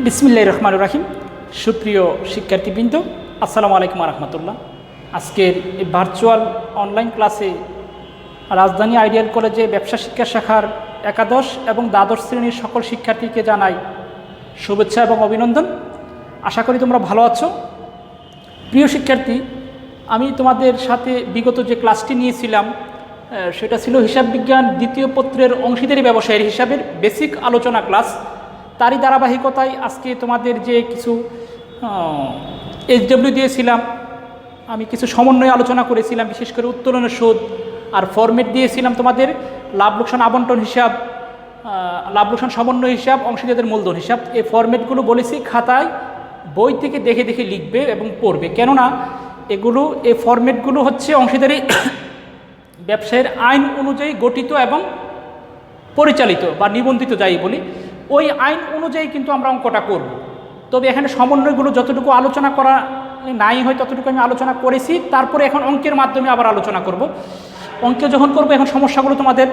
বিসমিল্লাহির রহমানির রহিম। সুপ্রিয় শিক্ষার্থীবৃন্দ, আসসালামু আলাইকুম রহমতুল্লাহ। আজকের এই ভার্চুয়াল অনলাইন ক্লাসে রাজধানী আইডিয়াল কলেজে ব্যবসা শিক্ষা শাখার একাদশ এবং দ্বাদশ শ্রেণীর সকল শিক্ষার্থীকে জানাই শুভেচ্ছা এবং অভিনন্দন। আশা করি তোমরা ভালো আছো। প্রিয় শিক্ষার্থী, আমি তোমাদের সাথে বিগত যে ক্লাসটি নিয়েছিলাম সেটা ছিল হিসাব বিজ্ঞান দ্বিতীয় পত্রের অংশীদারি ব্যবসায়ের হিসাবের বেসিক আলোচনা ক্লাস। তারই ধারাবাহিকতায় আজকে তোমাদের যে কিছু SW দিয়েছিলাম, আমি কিছু সমন্বয় আলোচনা করেছিলাম, বিশেষ করে উত্তোলনের সুদ, আর ফরম্যাট দিয়েছিলাম তোমাদের লাভ লোকসান আবন্টন হিসাব, লাভ লোকসান সমন্বয় হিসাব, অংশীদারদের মূলধন হিসাব। এই ফরম্যাটগুলো বলেছি খাতায় বই থেকে দেখে দেখে লিখবে এবং পড়বে, কেননা এই ফরম্যাটগুলো হচ্ছে অংশীদারি ব্যবসায়ের আইন অনুযায়ী গঠিত এবং পরিচালিত বা নিবন্ধিত যাই বলি, ওই আইন অনুযায়ী কিন্তু আমরা অঙ্কটা করব। তবে এখানে সমন্বয়গুলো যতটুকু আলোচনা করা নাই হয় ততটুকু আমি আলোচনা করেছি। তারপরে এখন অঙ্কের মাধ্যমে আবার আলোচনা করব। অঙ্কে যখন করব, এখন সমস্যাগুলো তোমাদের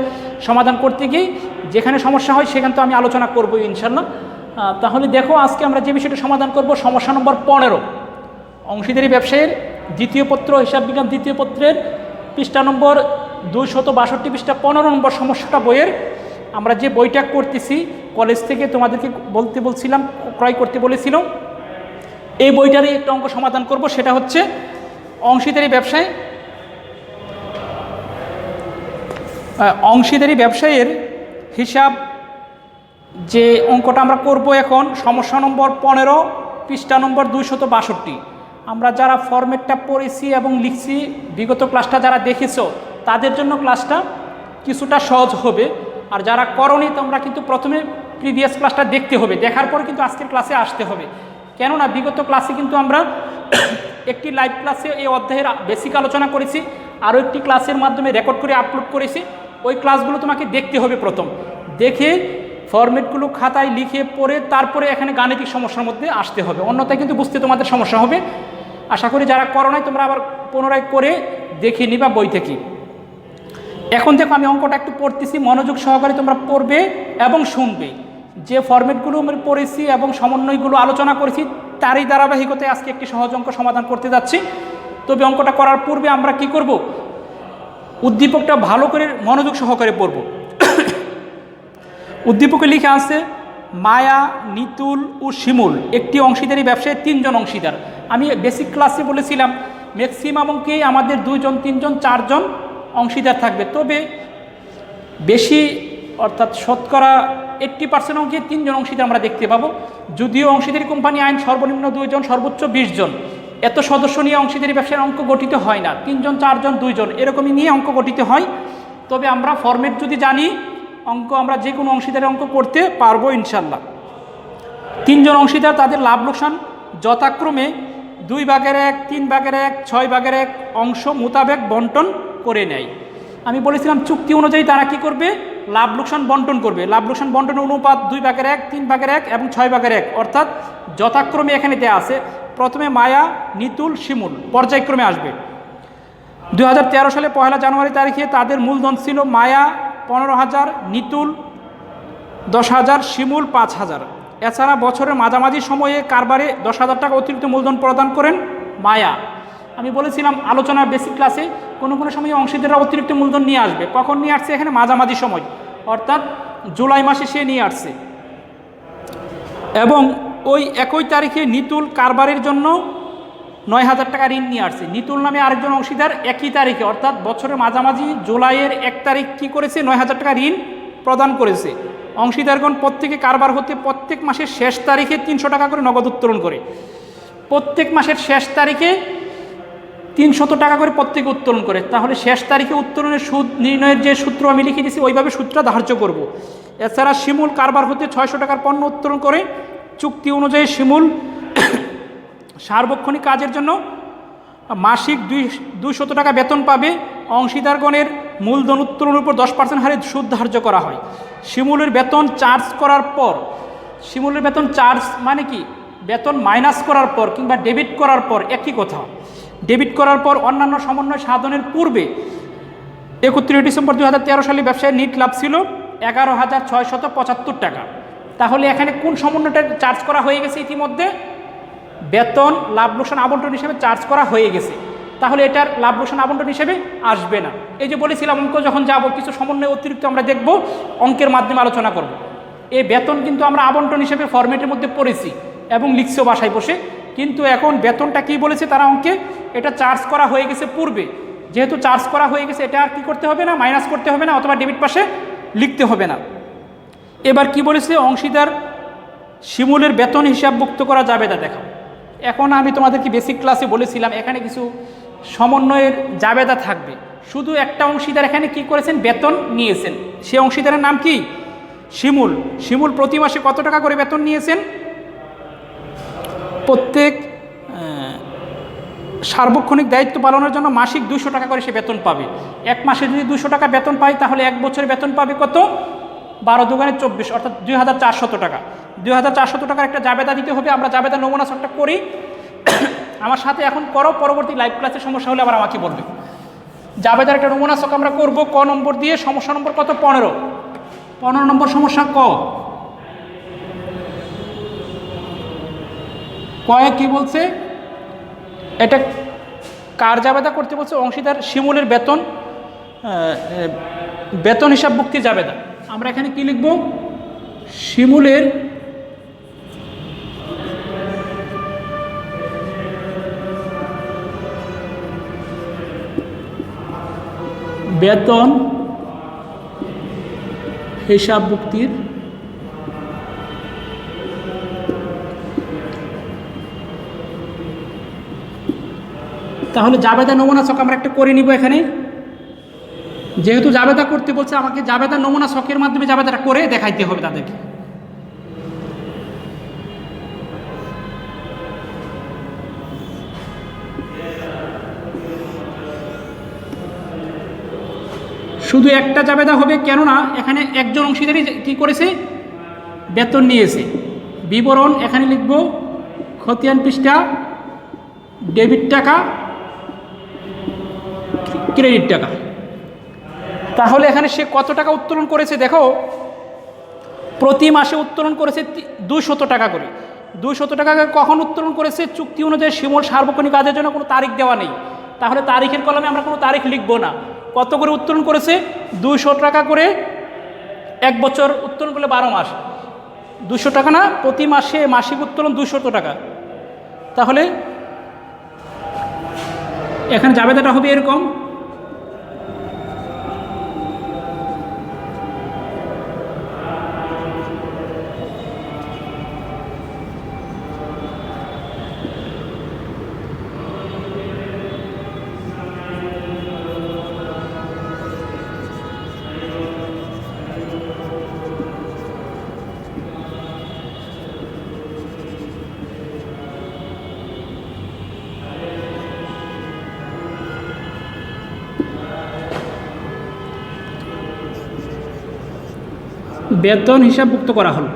সমাধান করতে গিয়ে যেখানে সমস্যা হয় সেখানে তো আমি আলোচনা করবো ইনশাল্লাহ। তাহলে দেখো, আজকে আমরা যে বিষয়টা সমাধান করব, সমস্যা নম্বর 15, অংশীদারি ব্যবসায়ের দ্বিতীয় পত্র হিসাব বিজ্ঞান দ্বিতীয় পত্রের পৃষ্ঠা নম্বর 262 পৃষ্ঠা 15 নম্বর সমস্যাটা বইয়ের। আমরা যে বইটা করতেছি কলেজ থেকে তোমাদেরকে বলছিলাম, ক্রয় করতে বলেছিল, এই বইটারই একটা অঙ্ক সমাধান করব। সেটা হচ্ছে অংশীদারি ব্যবসায়ের হিসাব যে অঙ্কটা আমরা করব এখন, সমস্যা নম্বর 15 পৃষ্ঠা নম্বর 262। আমরা যারা ফরম্যাটটা পড়েছি এবং লিখছি, বিগত ক্লাসটা যারা দেখেছো তাদের জন্য ক্লাসটা কিছুটা সহজ হবে। আর যারা করনি তোমরা কিন্তু প্রথমে প্রিভিয়াস ক্লাসটা দেখতে হবে, দেখার পরে কিন্তু আজকের ক্লাসে আসতে হবে। কেননা বিগত ক্লাসে কিন্তু আমরা একটি লাইভ ক্লাসে এই অধ্যায়ের বেসিক আলোচনা করেছি, আরও একটি ক্লাসের মাধ্যমে রেকর্ড করে আপলোড করেছি। ওই ক্লাসগুলো তোমাকে দেখতে হবে, প্রথম দেখে ফরম্যাটগুলো খাতায় লিখে পড়ে তারপরে এখানে গাণিতিক সমস্যার মধ্যে আসতে হবে, অন্যথায় কিন্তু বুঝতে তোমাদের সমস্যা হবে। আশা করি যারা করো নাই তোমরা আবার পুনরায় করে দেখে নিবা বই থেকে। এখন দেখো, আমি অঙ্কটা একটু পড়তেছি, মনোযোগ সহকারে তোমরা পড়বে এবং শুনবে। যে ফরম্যাটগুলো আমরা পড়েছি এবং সমন্বয়গুলো আলোচনা করেছি তারই ধারাবাহিকতায় আজকে একটি সহজ অঙ্ক সমাধান করতে যাচ্ছি। তবে অঙ্কটা করার পূর্বে আমরা কি করব, উদ্দীপকটা ভালো করে মনোযোগ সহকারে পড়ব। উদ্দীপকে লিখে আছে, মায়া, নিতুল ও শিমুল একটি অংশীদারি ব্যবসায় 3 জন অংশীদার। আমি বেসিক ক্লাসে বলেছিলাম ম্যাক্সিমাম অঙ্কে আমাদের 2 জন 3 জন 4 জন অংশীদার থাকবে, তবে বেশি অর্থাৎ শতকরা 80% অঙ্কে 3 জন অংশীদার আমরা দেখতে পাবো। যদিও অংশীদারি কোম্পানি আইন সর্বনিম্ন 2 জন সর্বোচ্চ 20 জন, এত সদস্য নিয়ে অংশীদারি ব্যবসার অঙ্ক গঠিত হয় না। 3 জন 4 জন 2 জন এরকমই নিয়ে অঙ্ক গঠিত হয়। তবে আমরা ফরম্যাট যদি জানি, অঙ্ক আমরা যে কোনো অংশীদারের অঙ্ক করতে পারবো ইনশাল্লাহ। 3 জন অংশীদার তাদের লাভ লোকসান যথাক্রমে 2/1, 3/1, 6/1 অংশ মোতাবেক বন্টন করে নেয়। আমি বলেছিলাম চুক্তি অনুযায়ী তারা কি করবে, লাভ লোকসান বন্টন করবে। লাভ লোকসান বন্টনের অনুপাত 2/1, 3/1 এবং 6/1, অর্থাৎ যথাক্রমে এখানে দেওয়া আছে। প্রথমে মায়া, নিতুল, শিমুল পর্যায়ক্রমে আসবে। 2013 সালে 1 জানুয়ারি তারিখে তাদের মূলধন ছিল মায়া 15,000, নিতুল 10,000, শিমুল 5,000। এছাড়া বছরের মাঝামাঝি সময়ে কারবারে 10,000 টাকা অতিরিক্ত মূলধন প্রদান করেন মায়া। আমি বলেছিলাম আলোচনার বেসিক ক্লাসে কোনো কোনো সময় অংশীদাররা অতিরিক্ত মূলধন নিয়ে আসবে। কখন নিয়ে আসছে, এখানে মাঝামাঝি সময়, অর্থাৎ জুলাই মাসে সে নিয়ে আসছে। এবং ওই একই তারিখে নিতুল কারবারের জন্য 9,000 টাকা ঋণ নিয়ে আসছে। নিতুল নামে আরেকজন অংশীদার একই তারিখে অর্থাৎ বছরের মাঝামাঝি জুলাইয়ের 1 তারিখ কী করেছে, 9,000 টাকা ঋণ প্রদান করেছে। অংশীদারগণ প্রত্যেকে কারবার হতে প্রত্যেক মাসের শেষ তারিখে 300 টাকা করে নগদ উত্তোলন করে। প্রত্যেক মাসের শেষ তারিখে 300 টাকা করে প্রত্যেকে উত্তোলন করে। তাহলে শেষ তারিখে উত্তোলনের সুদ নির্ণয়ের যে সূত্র আমি লিখে দিয়েছি ওইভাবে সূত্রটা ধার্য করব। এছাড়া শিমুল কারবার হতে 600 টাকার পণ্য উত্তোলন করে। চুক্তি অনুযায়ী শিমুল সার্বক্ষণিক কাজের জন্য মাসিক 200 টাকা বেতন পাবে। অংশীদারগণের মূলধন উত্তোলনের উপর 10% হারে সুদ ধার্য করা হয়। শিমুলের বেতন চার্জ করার পর, শিমুলের বেতন চার্জ মানে কি, বেতন মাইনাস করার পর কিংবা ডেবিট করার পর একই কথা। ডেবিট করার পর অন্যান্য সমন্বয় সাধনের পূর্বে 31 ডিসেম্বর 2013 সালে ব্যবসায় নিট লাভ ছিল 11,675 টাকা। তাহলে এখানে কোন সমন্বয়টা চার্জ করা হয়ে গেছে ইতিমধ্যে? বেতন লাভ লোকসান আবন্টন হিসেবে চার্জ করা হয়ে গেছে, তাহলে এটার লাভ লোকসান আবন্টন হিসেবে আসবে না। এই যে বলেছিলাম অঙ্ক যখন যাব কিছু সমন্বয় অতিরিক্ত আমরা দেখব, অঙ্কের মাধ্যমে আলোচনা করব। এই বেতন কিন্তু আমরা আবন্টন হিসেবে ফরম্যাটের মধ্যে পড়েছি এবং লিখছেও বাসায় বসে, কিন্তু এখন বেতনটা কি বলেছে তারা অঙ্কে, এটা চার্জ করা হয়ে গেছে পূর্বে, যেহেতু চার্জ করা হয়ে গেছে এটা আর কি করতে হবে না, মাইনাস করতে হবে না, অথবা ডেবিট পাশে লিখতে হবে না। এবার কি বলেছে, অংশীদার শিমুলের বেতন হিসাবভুক্ত করা যাবে তা দেখাও। এখন আমি তোমাদেরকে বেসিক ক্লাসে বলেছিলাম এখানে কিছু সমন্বয়ের জাবেদা থাকবে, শুধু একটা অংশীদার এখানে কি করেছেন, বেতন নিয়েছেন। সে অংশীদারের নাম কি? শিমুল। শিমুল প্রতি মাসে কত টাকা করে বেতন নিয়েছেন? প্রত্যেক সার্বক্ষণিক দায়িত্ব পালনের জন্য মাসিক 200 টাকা করে সে বেতন পাবে। এক মাসে যদি 200 টাকা বেতন পায় তাহলে এক বছরে বেতন পাবে কত? 12 দুগুণে 24, অর্থাৎ 2400 টাকা। 2400 টাকার একটা জাবেদা দিতে হবে। আমরা জাবেদা নমুনা ছকটা করি, আমার সাথে এখন করো, পরবর্তী লাইভ ক্লাসের সমস্যা হলে আবার আমাকে বলবে। জাবেদার একটা নমুনা ছক আমরা করব ক নম্বর দিয়ে, সমস্যা নম্বর কত? 15 নম্বর সমস্যা ক। কয়ে কি বলছে, এটা কার জাবেদা করতে বলছে? অংশীদার শিমুলের বেতন হিসাবভুক্তির জাবেদা। আমরা এখানে কি লিখব? শিমুলের বেতন হিসাবভুক্তির তাহলে জাবেদা নমুনা ছক আমরা একটা করে নিব এখানে। যেহেতু জাবেদা করতে বলছে আমাকে জাবেদা নমুনা ছকের মাধ্যমে জাবেদাটা করে দেখাইতে হবে তাদেরকে। শুধু একটা জাবেদা হবে, কেননা এখানে একজন অংশীদারই কি করেছে, বেতন নিয়েছে। বিবরণ এখানে লিখব খতিয়ান পৃষ্ঠা, ডেবিট টাকা, ক্রেডিট টাকা। তাহলে এখানে সে কত টাকা উত্তোলন করেছে দেখো, প্রতি মাসে উত্তোলন করেছে 200 টাকা করে। 200 টাকা কখন উত্তোলন করেছে? চুক্তি অনুযায়ী শিমুল সার্বক্ষণিক কাজের জন্য কোনো তারিখ দেওয়া নেই, তাহলে তারিখের কলমে আমরা কোনো তারিখ লিখব না। কত করে উত্তোলন করেছে? 200 টাকা করে। এক বছর উত্তোলন করলে 12 মাস, 200 টাকা না, প্রতি মাসে মাসিক উত্তোলন 200 টাকা। তাহলে এখানে জাবেদাটা হবে এরকম, বেতন হিসাবভুক্ত করা হলো।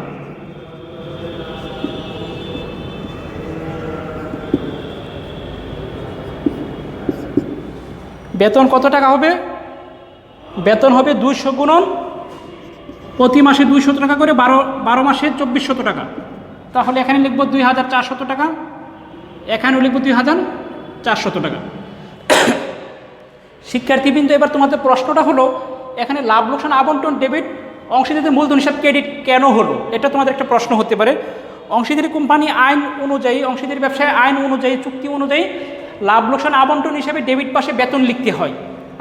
বেতন কত টাকা হবে? বেতন হবে 200 গুণন প্রতি মাসে 200 টাকা করে, 12 মাসে 2400 টাকা। তাহলে এখানে লিখব 2400 টাকা, এখানেও লিখব 2400 টাকা। শিক্ষার্থীবৃন্দ, এবার তোমাদের প্রশ্নটা হলো এখানে লাভ লোকসান আবন্টন ডেবিট, অংশীদারদের মূলধন হিসাব ক্রেডিট কেন হলো? এটা তোমাদের একটা প্রশ্ন হতে পারে। অংশীদারি কোম্পানি আইন অনুযায়ী, অংশীদারি ব্যবসায় আইন অনুযায়ী, চুক্তি অনুযায়ী লাভ লোকসান আবন্টন হিসাবে ডেবিট পাশে বেতন লিখতে হয়।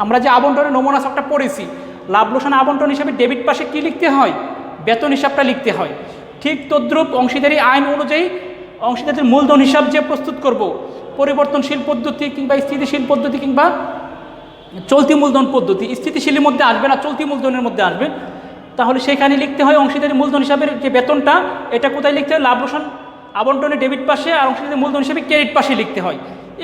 আমরা যে আবন্টনের নমুনা ছকটা পড়েছি, লাভ লোকসান আবন্টন হিসাবে ডেবিট পাশে কি লিখতে হয়? বেতন হিসাবটা লিখতে হয়। ঠিক তদ্রূপ অংশীদারি আইন অনুযায়ী অংশীদারদের মূলধন হিসাব যে প্রস্তুত করব, পরিবর্তনশীল পদ্ধতি কিংবা স্থিতিশীল পদ্ধতি কিংবা চলতি মূলধন পদ্ধতি, স্থিতিশীলের মধ্যে আসবে না, চলতি মূলধনের মধ্যে আসবে, তাহলে সেখানে লিখতে হয় অংশীদারি মূলধন হিসাবের যে বেতনটা, এটা কোথায় লিখতে হয়? লাভ লোকসান আবন্টনে ডেবিট পাশে, আর অংশীদারি মূলধন হিসাবে ক্রেডিট পাশে লিখতে হয়।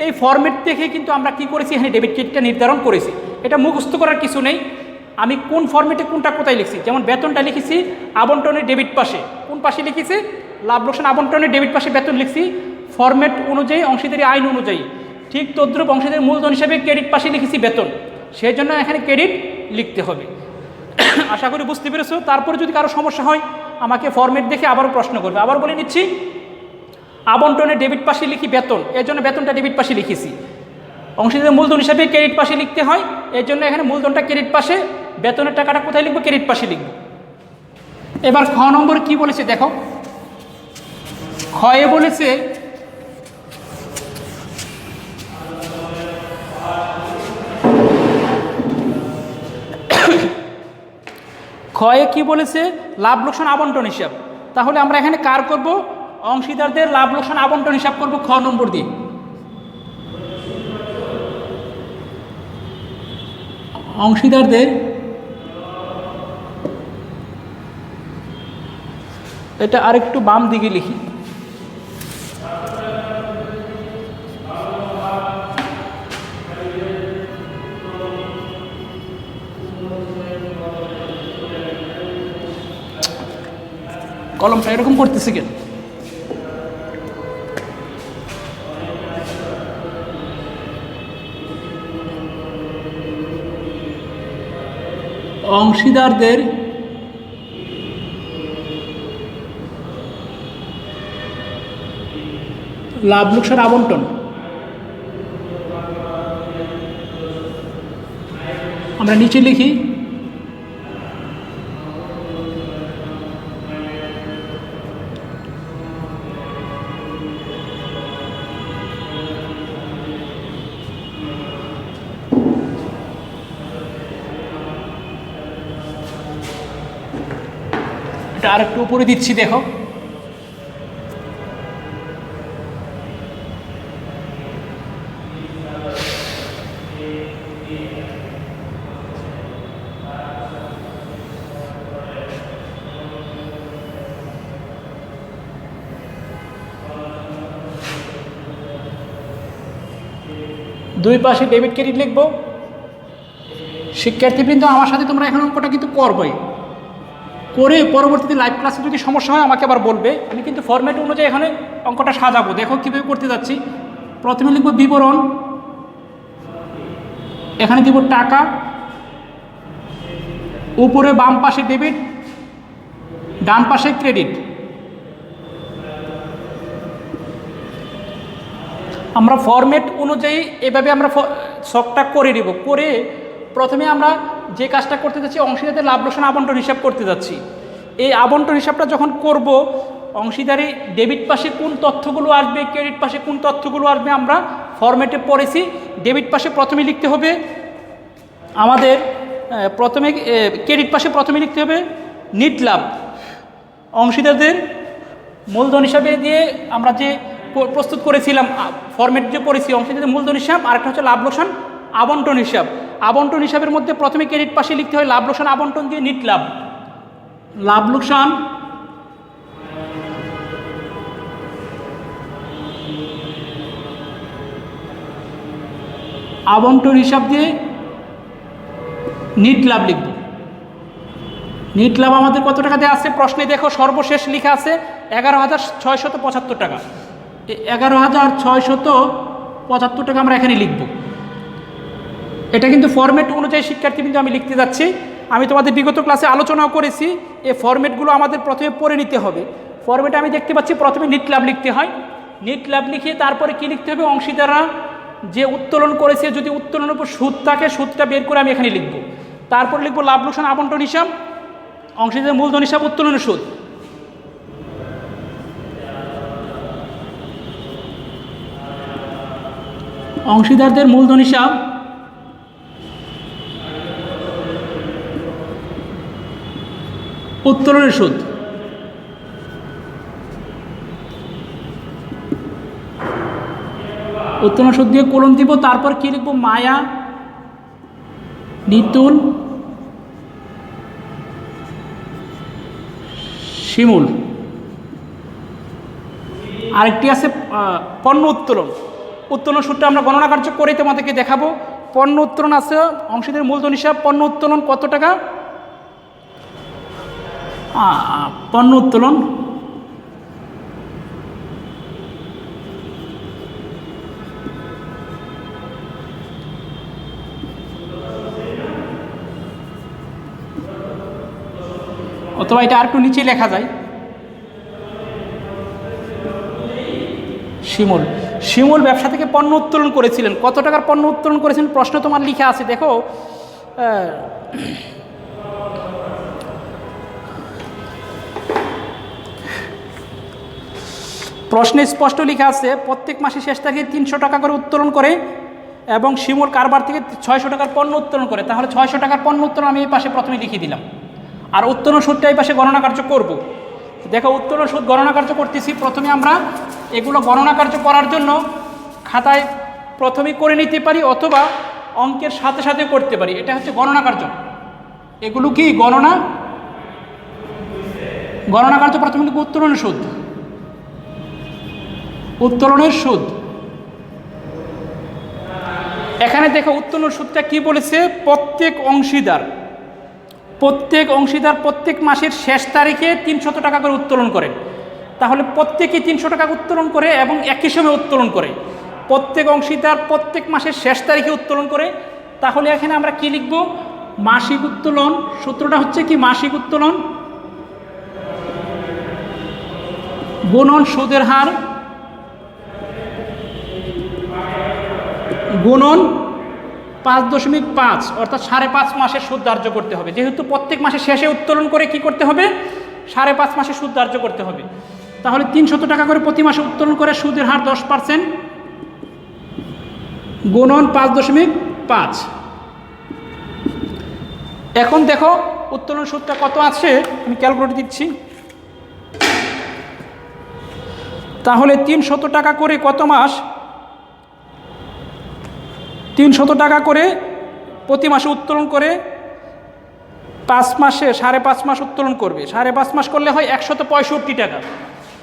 এই ফরম্যাট দেখে কিন্তু আমরা কি করেছি, এখানে ডেবিট ক্রেডিটটা নির্ধারণ করেছি। এটা মুখস্থ করার কিছু নেই, আমি কোন ফরম্যাটে কোনটা কোথায় লিখছি। যেমন বেতনটা লিখেছি আবন্টনের ডেবিট পাশে, কোন পাশে লিখেছি? লাভ লোকসান আবন্টনের ডেবিট পাশে বেতন লিখছি, ফরম্যাট অনুযায়ী, অংশীদারি আইন অনুযায়ী। ঠিক তদ্রূপ অংশীদারি মূলধন হিসাবে ক্রেডিট পাশে লিখেছি বেতন, সেই জন্য এখানে ক্রেডিট লিখতে হবে। আশা করি বুঝতে পেরেছো। তারপরে যদি কারো সমস্যা হয় আমাকে ফরম্যাট দেখে আবারও প্রশ্ন করবে। আবার বলে নিচ্ছি, আবন্টনে ডেবিট পাশে লিখি বেতন, এর জন্য বেতনটা ডেবিট পাশে লিখেছি। অংশীদারের মূলধন হিসাবে ক্রেডিট পাশে লিখতে হয়, এর জন্য এখানে মূলধনটা ক্রেডিট পাশে, বেতনের টাকাটা কোথায় লিখবো? ক্রেডিট পাশে লিখব। এবার খ নম্বর কি বলেছে দেখো, ক্ষয়ে বলেছে ক্ষয়ে কি বলেছে? লাভ লোকসান আবন্টন হিসাব। তাহলে আমরা এখানে কার করব? অংশীদারদের লাভ লোকসান আবন্টন হিসাব করব খ নম্বর দিয়ে। অংশীদারদের, এটা আরেকটু বাম দিকে লিখি, কলমটা এরকম করতেছে কেন? অংশীদারদের লাভ লোকসান আবন্টন আমরা নিচে লিখি, এটা আরেকটু উপরে দিচ্ছি দেখো, দুই পাশে ডেবিট ক্রেডিট লিখব। শিক্ষার্থীবৃন্দ আমার সাথে তোমরা এখন অঙ্কটা কিন্তু করবোই, করে পরবর্তীতে লাইভ ক্লাসে যদি সমস্যা হয় আমাকে আবার বলবে। আমি কিন্তু ফরম্যাট অনুযায়ী এখানে অঙ্কটা সাজাবো। দেখো কীভাবে করতে যাচ্ছি। প্রথমে লিখব বিবরণ, এখানে দিব টাকা, উপরে বাম পাশে ডেবিট, ডান পাশে ক্রেডিট। আমরা ফরম্যাট অনুযায়ী এভাবে আমরা ছকটা করে নিব। করে প্রথমে আমরা যে কাজটা করতে যাচ্ছি, অংশীদারদের লাভ লোকসান আবন্টন হিসাব করতে যাচ্ছি। এই আবন্টন হিসাবটা যখন করব, অংশীদারি ডেবিট পাশে কোন তথ্যগুলো আসবে, ক্রেডিট পাশে কোন তথ্যগুলো আসবে আমরা ফরম্যাটে পড়েছি। ডেবিট পাশে প্রথমে লিখতে হবে আমাদের, প্রথমে ক্রেডিট পাশে প্রথমে লিখতে হবে নিট লাভ। অংশীদারদের মূলধন হিসাবে দিয়ে আমরা যে প্রস্তুত করেছিলাম ফরম্যাট যে পড়েছি, অংশীদারদের মূলধন হিসাব, আরেকটা হচ্ছে লাভ লোকসান আবন্টন হিসাব। আবন্টন হিসাবের মধ্যে প্রথমে ক্রেডিট পাশে লিখতে হয় লাভ লোকসান আবন্টন দিয়ে নিট লাভ। লাভ লোকসান আবন্টন হিসাব দিয়ে নিট লাভ লিখব। নিট লাভ আমাদের কত টাকা দেওয়া আছে প্রশ্নে দেখো, সর্বশেষ লেখা আছে 11,675 টাকা। 11,675 টাকা আমরা এখানে লিখব। এটা কিন্তু ফরম্যাট অনুযায়ী শিক্ষার্থী কিন্তু আমি লিখতে যাচ্ছি। আমি তোমাদের বিগত ক্লাসে আলোচনাও করেছি, এই ফরম্যাটগুলো আমাদের প্রথমে পড়ে নিতে হবে। ফরম্যাটে আমি দেখতে পাচ্ছি প্রথমে নিট লাভ লিখতে হয়। নিট লাভ লিখে তারপরে কি লিখতে হবে? অংশীদাররা যে উত্তোলন করেছে, যদি উত্তোলনের উপর সুদ থাকে সুদটা বের করে আমি এখানে লিখব। তারপর লিখব লাভ লোকসান আবন্টন হিসাব, অংশীদারের মূলধন হিসাব, উত্তোলনের সুদ। অংশীদারদের মূলধন হিসাব, উত্তোলনের সুদ। উত্তোলন সুদ দিয়ে কোলন দিব। তারপর কি লিখব? মায়া, নিতুল, শিমুল। আরেকটি আছে পণ্য উত্তোলন। উত্তোলন সুদটা আমরা গণনা কার্য করে তোমাদেরকে দেখাবো। পণ্য উত্তোলন আছে অংশীদারের মূলধন হিসাব, পণ্য উত্তোলন কত টাকা? পণ্য উত্তোলন কত অথবা এটা আর একটু নিচে লেখা যায়। শিমুল, শিমুল ব্যবসা থেকে পণ্য উত্তোলন করেছিলেন। কত টাকার পণ্য উত্তোলন করেছেন প্রশ্ন তোমার লিখা আছে, দেখো প্রশ্নে স্পষ্ট লেখা আছে প্রত্যেক মাসে শেষ তারিখে 300 টাকা করে উত্তোলন করে এবং শিমুল কারবার থেকে 600 টাকার পণ্য উত্তোলন করে। তাহলে 600 টাকার পণ্য উত্তোলন আমি এই পাশে প্রথমে লিখে দিলাম, আর উত্তোলন সুদটা এই পাশে গণনা কার্য করব। দেখো উত্তোলন সুদ গণনা কার্য করতেছি। প্রথমে আমরা এগুলো গণনা কার্য করার জন্য খাতায় প্রথমেই করে নিতে পারি অথবা অঙ্কের সাথে সাথে করতে পারি। এটা হচ্ছে গণনা কার্য। এগুলো কি গণনা কার্য। প্রথমে লিখব উত্তোলনের সুদ, উত্তোলনের সুদ। এখানে দেখো উত্তোলন সুদটা কি বলেছে, প্রত্যেক অংশীদার প্রত্যেক মাসের শেষ তারিখে 300 টাকা করে উত্তোলন করেন। তাহলে প্রত্যেকে 300 টাকা উত্তোলন করে এবং একই সময় উত্তোলন করে। প্রত্যেক অংশীদার প্রত্যেক মাসের শেষ তারিখে উত্তোলন করে। তাহলে এখানে আমরা কি লিখব, মাসিক উত্তোলন। সূত্রটা হচ্ছে কি, মাসিক উত্তোলন গুণন সুদের হার গুণন 5.5, অর্থাৎ 5.5 মাসের সুদ ধার্য করতে হবে। যেহেতু প্রত্যেক মাসের শেষে উত্তোলন করে কি করতে হবে, 5.5 মাসের সুদ ধার্য করতে হবে। তাহলে 300 টাকা করে প্রতি মাসে উত্তোলন করে সুদের হার 10% গুণন 5.5। এখন দেখো উত্তোলন সুদটা কত আছে, আমি ক্যালকুলেটর দিচ্ছি। তাহলে 300 টাকা করে কত মাস, 300 টাকা করে প্রতি মাসে উত্তোলন করে 5 মাসে 5.5 মাস উত্তোলন করবে। 5.5 মাস করলে হয় 165 টাকা।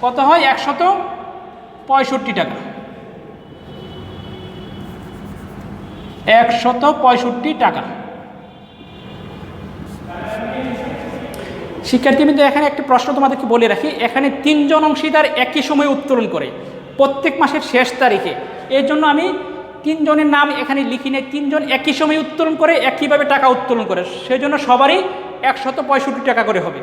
কত হয়, 165 টাকা। 165 টাকা। শিক্ষার্থী কিন্তু এখানে একটি প্রশ্ন তোমাদেরকে বলে রাখি, এখানে 3 জন অংশীদার একই সময় উত্তোলন করে প্রত্যেক মাসের শেষ তারিখে। এর জন্য আমি 3 জনের নাম এখানে লিখি নেই। 3 জন একই সময় উত্তোলন করে, একইভাবে টাকা উত্তোলন করে, সেই জন্য সবারই 165 টাকা করে হবে।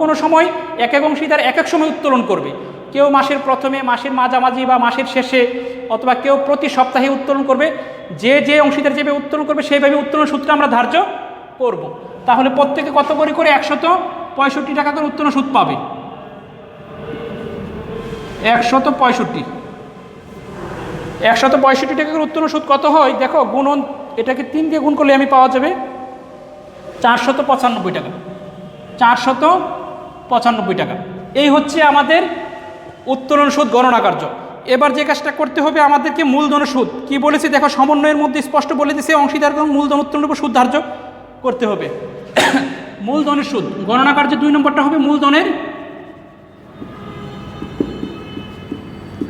কোনো সময় এক এক অংশীদার এক এক সময় উত্তোলন করবে। কেউ মাসের প্রথমে, মাসের মাঝামাঝি বা মাসের শেষে, অথবা কেউ প্রতি সপ্তাহে উত্তোলন করবে। যে অংশীদার যেভাবে উত্তোলন করবে সেইভাবে উত্তোলন সূত্র আমরা ধার্য করব। তাহলে প্রত্যেকে কত করে 165 টাকা করে উত্তোলন সুদ পাবে। 165 টাকা করে উত্তোলন সুদ কত হয় দেখো, গুণন, এটাকে 3 দিয়ে গুণ করলে আমি পাওয়া যাবে 495 টাকা। 495 টাকা। এই হচ্ছে আমাদের উত্তোলন সুদ গণনা কার্য। এবার যে কাজটা করতে হবে আমাদেরকে মূলধনের সুদ কি বলেছে দেখো, সমন্বয়ের মধ্যে স্পষ্ট বলে দিয়েছে অংশীদারগণ মূলধন উত্তোলনের উপর সুদ ধার্য করতে হবে। মূলধনের সুদ গণনা কার্যে 2 নম্বরটা হবে মূলধনের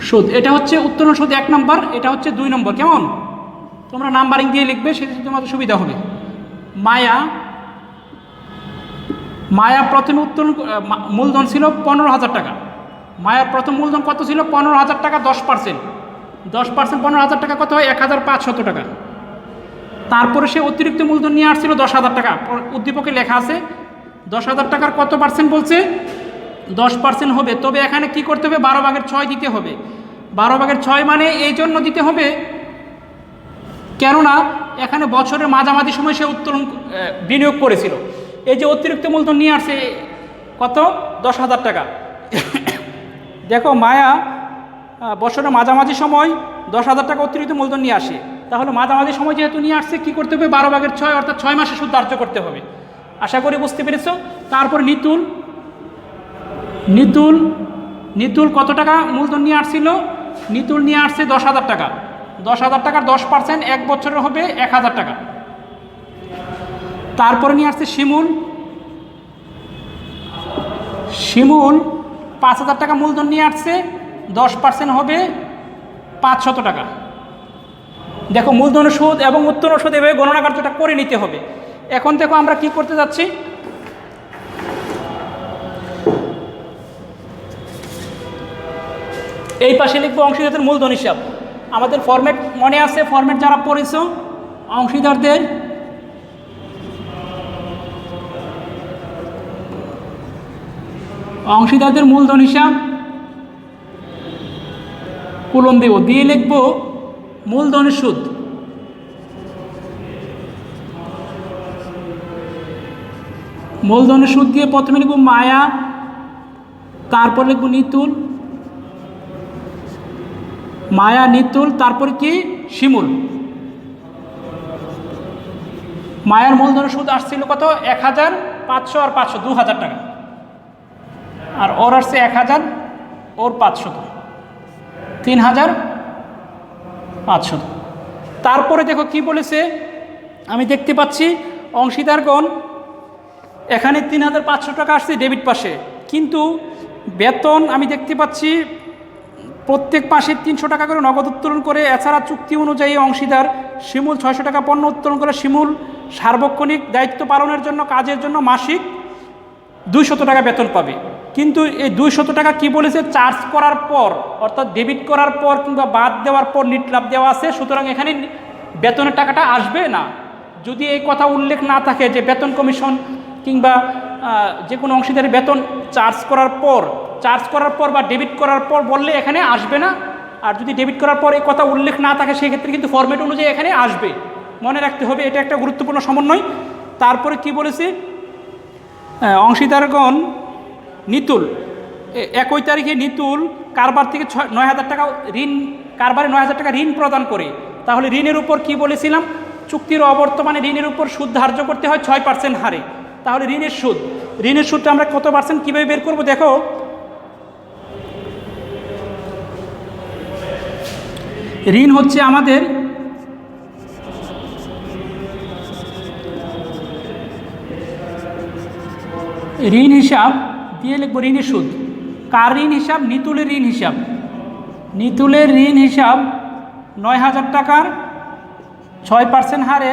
সুদ। এটা হচ্ছে উত্তোলন সুদ 1 নম্বর, এটা হচ্ছে 2 নম্বর। কেমন, তোমরা নাম্বারিং দিয়ে লিখবে, সেটা তোমাদের সুবিধা হবে। মায়া প্রথমে উত্তোলন মূলধন ছিল 15,000 টাকা। মায়ার প্রথম মূলধন কত ছিল, 15,000 টাকা। 10% 15,000 টাকা কত হয়, 1,500 টাকা। তারপরে সে অতিরিক্ত মূলধন নিয়ে আসছিল 10,000 টাকা। উদ্দীপকে লেখা আছে 10,000 টাকার কত পার্সেন্ট বলছে, 10% হবে। তবে এখানে কি করতে হবে, 12/6 দিতে হবে। 12/6 মানে এই জন্য দিতে হবে কেননা এখানে বছরের মাঝামাঝি সময় সে উত্তোলন বিনিয়োগ করেছিল। এই যে অতিরিক্ত মূলধন নিয়ে আসছে কত, 10,000 টাকা। দেখো মায়া বছরের মাঝামাঝি সময় 10,000 টাকা অতিরিক্ত মূলধন নিয়ে আসে। তাহলে মাঝামাঝি সময় যেহেতু নিয়ে আসছে, কী করতে হবে, 12/6 অর্থাৎ 6 মাসে সুদ ধার্য করতে হবে। আশা করি বুঝতে পেরেছ। তারপর নিতুল কত টাকা মূলধন নিয়ে আসছিল, নিতুল নিয়ে আসছে 10,000 টাকা। 10,000 টাকার 10% 1 বছরের হবে 1,000 টাকা। তারপরে নিয়ে আসছে শিমুল 5,000 টাকা মূলধন নিয়ে আসছে, 10% হবে 500 টাকা। দেখো মূলধনের সুদ এবং উত্তোলন সুদ এভাবে গণনা কার্যটা করে নিতে হবে। এখন দেখো আমরা কি করতে যাচ্ছি, এই পাশে লিখবো অংশীদারদের মূলধন হিসাব। আমাদের ফরম্যাট মনে আছে, ফরম্যাট যারা পড়েছো, অংশীদারদের অংশীদারদের মূলধন হিসাব কুলম দেব, দিয়ে লিখব মূলধনের সুদ। মূলধনের সুদ দিয়ে প্রথমে লিখব মায়া, তারপর লিখব নিতুল, মায়া নিতুল, তারপর কি শিমুল। মায়ার মূলধনের সুদ আসছিল কত? 1500 আর 500, 2000 টাকা। আর ওর আসছে 1000, ওর 500, 3500। তারপরে দেখো কি বলেছে, আমি দেখতে পাচ্ছি অংশীদারগণ এখানে 3500 টাকা আসছে ডেবিট পাশে, কিন্তু বেতন আমি দেখতে পাচ্ছি প্রত্যেক মাসে 300 টাকা করে নগদ উত্তোলন করে। এছাড়া চুক্তি অনুযায়ী অংশীদার শিমুল 600 টাকা পণ্য উত্তোলন করে। শিমুল সার্বক্ষণিক দায়িত্ব পালনের জন্য কাজের জন্য মাসিক 200 টাকা বেতন পাবে। কিন্তু এই 200 টাকা কি বলেছে? চার্জ করার পর, অর্থাৎ ডেবিট করার পর কিংবা বাদ দেওয়ার পর নিট লাভ দেওয়া আছে, সুতরাং এখানে বেতনের টাকাটা আসবে না। যদি এই কথা উল্লেখ না থাকে যে বেতন কমিশন কিংবা যে কোনো অংশীদারের বেতন চার্জ করার পর বা ডেবিট করার পর বললে এখানে আসবে না। আর যদি ডেবিট করার পর এই কথা উল্লেখ না থাকে সেক্ষেত্রে কিন্তু ফরম্যাট অনুযায়ী এখানে আসবে, মনে রাখতে হবে। এটা একটা গুরুত্বপূর্ণ সমন্বয়। তারপরে কি বলেছে, অংশীদারগণ নিতুল 1 তারিখে নিতুল কারবার থেকে 9000 টাকা ঋণ, কারবারে 9000 টাকা ঋণ প্রদান করে। তাহলে ঋণের উপর কি বলেছিলাম? চুক্তির অবর্তমানে ঋণের উপর সুদ ধার্য করতে হয় 6% হারে। তাহলে ঋণের সুদটা আমরা কত পার্সেন্ট কীভাবে বের করব? দেখো, ঋণ হচ্ছে আমাদের ঋণ হিসাব দিয়ে লিখব ঋণের সুদ। কার ঋণ হিসাব? নিতুলের ঋণ হিসাব। নিতুলের ঋণ হিসাব 9000 টাকার 6% হারে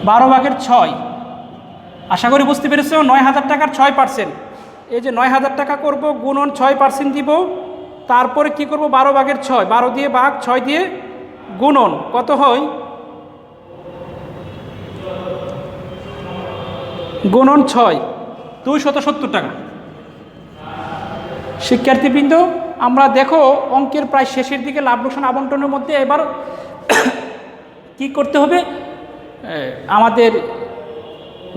12/6। আশা করি বুঝতে পেরেছ। 9000 টাকার 6%, এই যে 9000 টাকা করব, গুণন 6% দিব, তারপরে কি করব? 12/6, 12 দিয়ে ভাগ, 6 দিয়ে গুণন, কত হয়? গুণন 6, 270 টাকা। শিক্ষার্থীবৃন্দ, আমরা দেখো অঙ্কের প্রায় শেষের দিকে লাভ লোকসান আবন্টনের মধ্যে এবার কি করতে হবে? আমাদের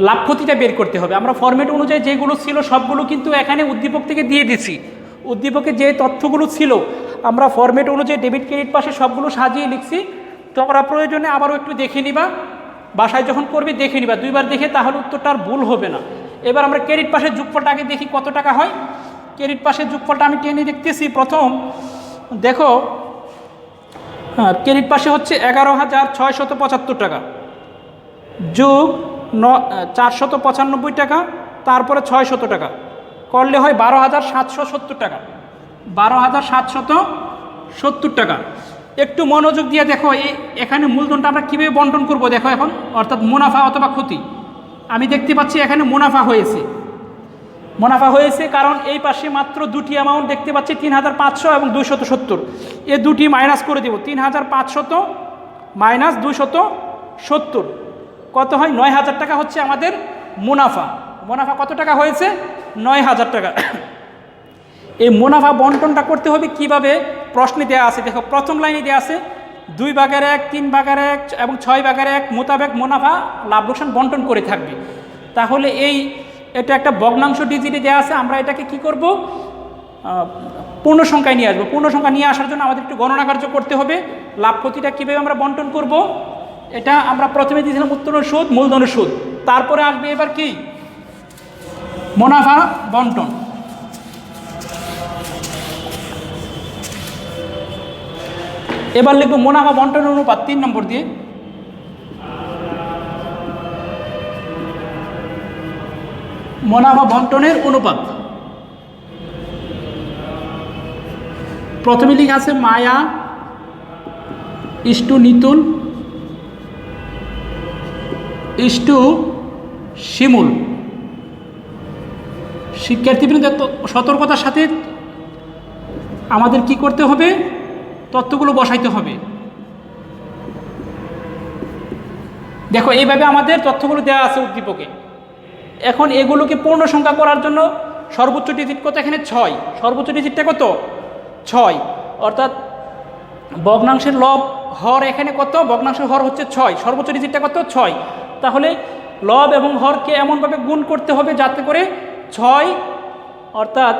লাভ ক্ষতিটা বের করতে হবে। আমরা ফরম্যাট অনুযায়ী যেগুলো ছিল সবগুলো কিন্তু এখানে উদ্দীপক থেকে দিয়ে দিছি। উদ্দীপকে যে তথ্যগুলো ছিল আমরা ফরম্যাট অনুযায়ী ডেবিট ক্রেডিট পাশে সবগুলো সাজিয়ে লিখছি। তোমরা প্রয়োজনে আবারও একটু দেখে নিবা, বাসায় যখন করবে দেখে নিবা, 2বার দেখে, তাহলে উত্তরটা আর ভুল হবে না। এবার আমরা ক্রেডিট পাশের যোগফলটা আগে দেখি কত টাকা হয়। ক্রেডিট পাশের যোগফলটা আমি টেনে দেখতেছি। প্রথম দেখো, ক্রেডিট পাশে হচ্ছে 11,675 টাকা যোগ 495 টাকা, তারপরে 600 টাকা করলে হয় 12,770 টাকা। 12,770 টাকা। একটু মনোযোগ দিয়ে দেখো, এখানে মূলধনটা আমরা কীভাবে বন্টন করব দেখো এখন, অর্থাৎ মুনাফা অথবা ক্ষতি। আমি দেখতে পাচ্ছি এখানে মুনাফা হয়েছে, কারণ এই পাশে মাত্র দুটি অ্যামাউন্ট দেখতে পাচ্ছি, 3500 এবং 270। এ দুটি মাইনাস করে দেব। 3500 মাইনাস 270 কত হয়? 9000 টাকা হচ্ছে আমাদের মুনাফা। কত টাকা হয়েছে? 9000 টাকা। এই মুনাফা বন্টনটা করতে হবে কিভাবে? প্রশ্নে দেওয়া আছে, দেখো প্রথম লাইনে দেওয়া আছে 2/1, 3/1 এবং 6/1 মোতাবেক মুনাফা লাভ লোকসান বন্টন করে থাকবে। তাহলে এটা একটা ভগ্নাংশ ডিজিটে দেওয়া আছে, আমরা এটাকে কি করব? পূর্ণ সংখ্যায় নিয়ে আসবো। পূর্ণ সংখ্যা নিয়ে আসার জন্য আমাদের একটু গণনা কার্য করতে হবে। লাভ ক্ষতিটা কীভাবে আমরা বন্টন করব? এটা আমরা প্রথমে দিয়েছিলাম উত্তোলন সুদ, মূলধনের সুদ, তারপরে আসবে এবার কি? মুনাফা বন্টন। এবার লিখব মুনাফা বন্টনের অনুপাত 3 নম্বর দিয়ে। মুনাফা বন্টনের অনুপাত প্রথমে লিখে আছে মায়া ইস্টু নিতুল ইস্টু শিমুল। শিক্ষার্থীবৃন্দ, সতর্কতার সাথে আমাদের কি করতে হবে? তথ্যগুলো বসাইতে হবে। দেখো এইভাবে আমাদের তথ্যগুলো দেওয়া আছে উদ্দীপকে। এখন এগুলোকে পূর্ণ সংখ্যা করার জন্য সর্বোচ্চ ডিজিট কত এখানে 6, সর্বোচ্চ ডিজিটটা কত 6, অর্থাৎ ভগ্নাংশের লব হর এখানে কত, ভগ্নাংশের হর হচ্ছে 6, সর্বোচ্চ ডিজিটটা কত 6। তাহলে লব এবং হরকে এমনভাবে গুণ করতে হবে যাতে করে 6, অর্থাৎ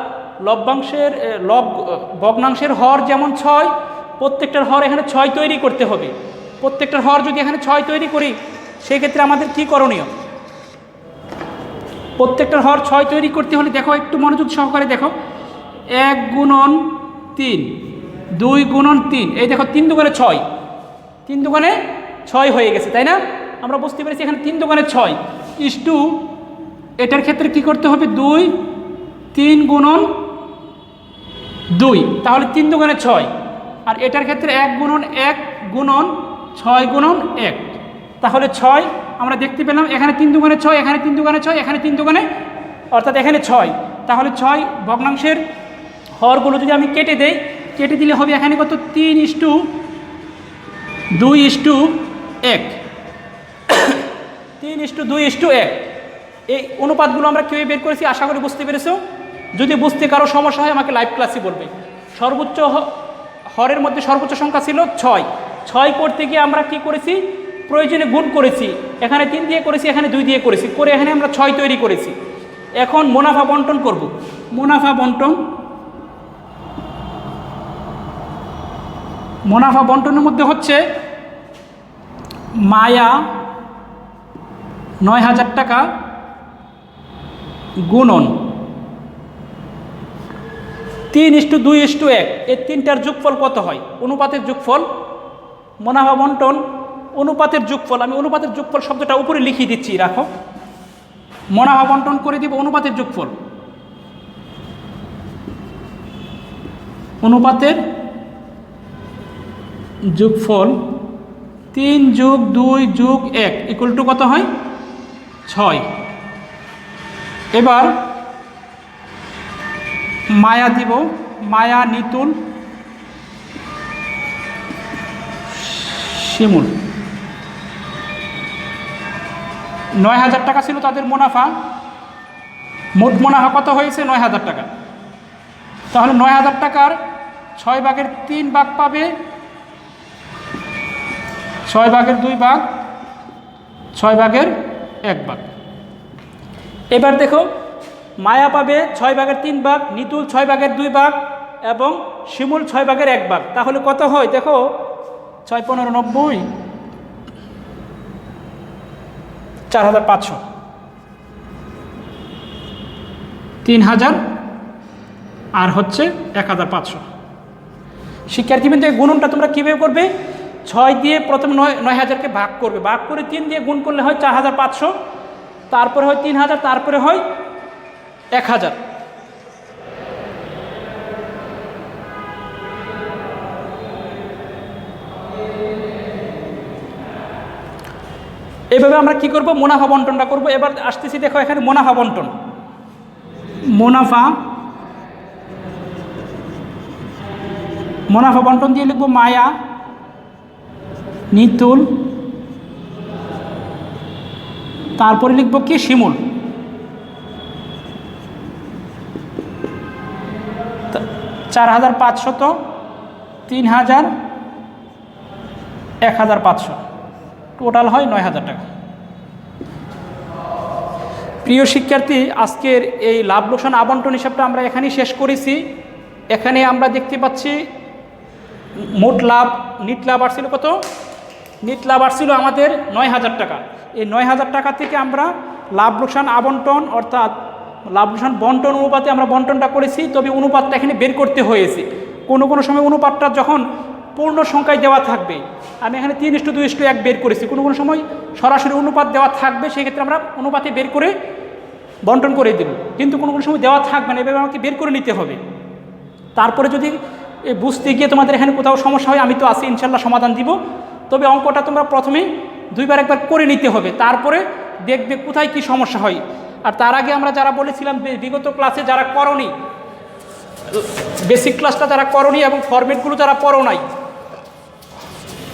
ভগ্নাংশের হর যেমন 6, প্রত্যেকটার হর এখানে 6 তৈরি করতে হবে। প্রত্যেকটার হর যদি এখানে 6 তৈরি করি সেক্ষেত্রে আমাদের কি করণীয়, প্রত্যেকটার হর 6 তৈরি করতে হলে দেখো একটু মনোযোগ সহকারে দেখো, 1 গুণন 3, 2 গুণন 3, এই দেখো 3 দুগুণে 6, 3 দুগুণে 6 হয়ে গেছে, তাই না? আমরা বুঝতে পেরেছি এখানে 3 দুগুণে 6 ইস্টু এটার ক্ষেত্রে কি করতে হবে 2, 3 গুণন 2, তাহলে 3 দুগুণে 6, আর এটার ক্ষেত্রে 1 গুণন 1 গুণন 6 গুণন 1, তাহলে 6 আমরা দেখতে পেলাম এখানে 3 দুগুণে 6, এখানে 3 দুগুণে 6, এখানে 3 দুগুণে, অর্থাৎ এখানে 6, তাহলে 6 ভগ্নাংশের হরগুলো যদি আমি কেটে দেই, কেটে দিলে হবে এখানে কত 3:2:1, 3:2:1। এই অনুপাতগুলো আমরা কীভাবে বের করেছি আশা করি বুঝতে পেরেছো। যদি বুঝতে কারো সমস্যা হয় আমাকে লাইভ ক্লাসে বলবে। সর্বোচ্চ হরের মধ্যে সর্বোচ্চ সংখ্যা ছিল 6, 6 করতে গিয়ে আমরা কি করেছি, প্রয়োজনে গুণ করেছি, এখানে 3 দিয়ে করেছি, এখানে 2 দিয়ে করেছি, করে এখানে আমরা 6 তৈরি করেছি। এখন মুনাফা বন্টন করব। মুনাফা বন্টনের মধ্যে হচ্ছে মায়া 9,000 টাকা গুণন 3:2:1, এই তিনটার যোগফল কত হয়, অনুপাতের যোগফল। মুনাফা বন্টন অনুপাতের যোগফল, আমি অনুপাতের যোগফল শব্দটা উপরে লিখিয়ে দিচ্ছি, রাখো। মুনাফা বন্টন করে দিব অনুপাতের যোগফল, অনুপাতের যোগফল 3+2+1 ইকুয়াল টু কত হয় 6। এবার মায়া দিব, মায়া, নিতুল, শিমুল, 9,000 টাকা ছিল তাদের মুনাফা। মোট মুনাফা কত হয়েছে 9,000 টাকা। তাহলে 9,000 টাকার 6/3 ভাগ পাবে, 6/2 ভাগ, 6/1 ভাগ। এবার দেখো মায়া পাবে 6/3 ভাগ, নিতুল 6/2 ভাগ এবং শিমুল 6/1 ভাগ। তাহলে কত হয় দেখো, 6×15=90, 4,500, 3,000 আর হচ্ছে 1,500। শিক্ষার্থীবৃন্দ গুণনটা তোমরা কীভাবে করবে, 6 দিয়ে প্রথম 9,000কে ভাগ করবে, ভাগ করে 3 দিয়ে গুণ করলে হয় 4,500, তারপরে হয় 3,000, তারপরে হয় 1,000। এইভাবে আমরা কি করব, মুনাফা বন্টনটা করব। এবার আসতেছি দেখো এখানে মুনাফা বন্টন। মুনাফা বন্টন দিয়ে লিখব মায়া, নিতুল, তারপরে লিখব কি শিমুল। 4,500, 3,000, 1,500, টোটাল হয় 9,000 টাকা। প্রিয় শিক্ষার্থী, আজকের এই লাভ লোকসান আবন্টন হিসাবটা আমরা এখানেই শেষ করেছি। এখানে আমরা দেখতে পাচ্ছি মোট লাভ, নিট লাভ আসছিল কত, নিট লাভ আসছিল আমাদের 9,000 টাকা। এই 9,000 টাকা থেকে আমরা লাভ লোকসান আবন্টন অর্থাৎ লাভ লোকসান বন্টন অনুপাতে আমরা বন্টনটা করেছি, তবে অনুপাতটা এখানে বের করতে হয়েছে। কোনো কোনো সময় অনুপাতটা যখন পূর্ণ সংখ্যায় দেওয়া থাকবে, আমি এখানে 3:2:1 বের করেছি, কোনো কোনো সময় সরাসরি অনুপাত দেওয়া থাকবে, সেক্ষেত্রে আমরা অনুপাতে বের করে বন্টন করে দেব। কিন্তু কোনো কোনো সময় দেওয়া থাকবে না, এভাবে আমাকে বের করে নিতে হবে। তারপরে যদি বুঝতে গিয়ে তোমাদের এখানে কোথাও সমস্যা হয়, আমি তো আছি, ইনশাল্লাহ সমাধান দিব। তবে অঙ্কটা তোমরা প্রথমে 2বার 1বার করে নিতে হবে, তারপরে দেখবে কোথায় কি সমস্যা হয়। আর তার আগে আমরা যারা বলেছিলাম বিগত ক্লাসে যারা করনি, বেসিক ক্লাসটা যারা করনি এবং ফরম্যাটগুলো যারা পড়ো নাই,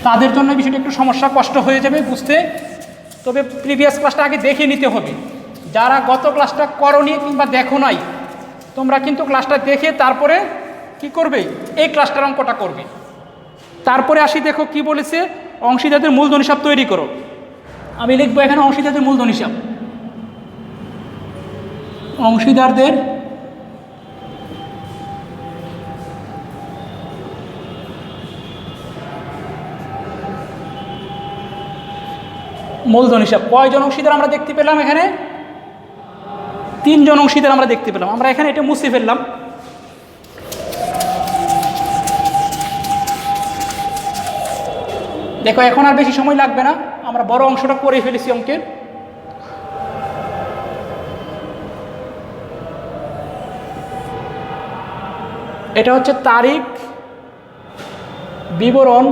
তাদের জন্য বিষয়টা একটু সমস্যা কষ্ট হয়ে যাবে বুঝতে। তবে প্রিভিয়াস ক্লাসটা আগে দেখে নিতে হবে। যারা গত ক্লাসটা করনি কিংবা দেখো নাই, তোমরা কিন্তু ক্লাসটা দেখে তারপরে কি করবে, এই ক্লাসটার অঙ্কটা করবে। তারপরে আসি, দেখো কি বলেছে, অংশীদারদের মূলধন হিসাব তৈরি করো। আমি লিখবো এখানে অংশীদারদের মূলধন হিসাব। অংশীদারদের মূলধন হিসাব। কয়জন অংশীদার আমরা দেখতে পেলাম এখানে? 3 জন অংশীদার আমরা দেখতে পেলাম। আমরা এখানে এটা মুছে ফেললাম। দেখো এখন আর বেশি সময় লাগবে না, আমরা বড় অংশটা করে ফেলেছি অঙ্কের। এটা হচ্ছে তারিখ, বিবরণ,